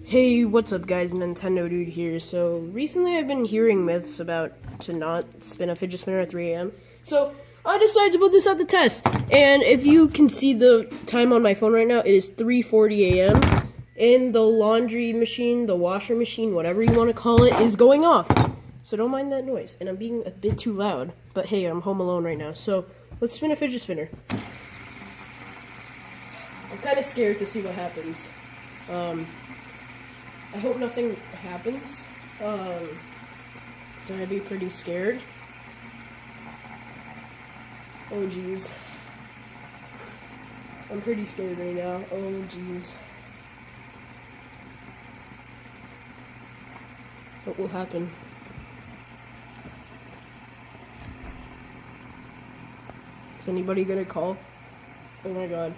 Hey, what's up guys, Nintendo Dude here. So, recently I've been hearing myths about to not spin a fidget spinner at 3 a.m. So, I decided to put this out the test. And if you can see the time on my phone right now, it is 3:40 a.m. And the laundry machine, the washer machine, whatever you want to call it, is going off. So don't mind that noise. And I'm being a bit too loud. But hey, I'm home alone right now. So, let's spin a fidget spinner. I'm kind of scared to see what happens. I hope nothing happens, so I'd be pretty scared. Oh jeez. I'm pretty scared right now. Oh jeez. What will happen? Is anybody gonna call? Oh my god.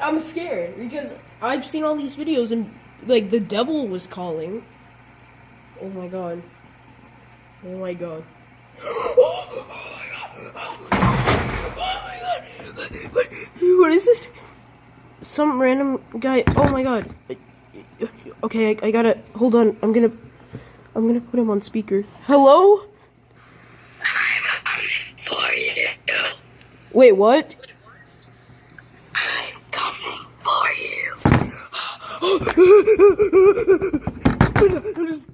I'm scared because I've seen all these videos and like the devil was calling. Oh my god. Oh my god. What is this? Some random guy. Oh my god. Okay, I gotta hold on. I'm gonna put him on speaker. Hello? I'm coming for you. Wait, what? I'm coming for you. I'm just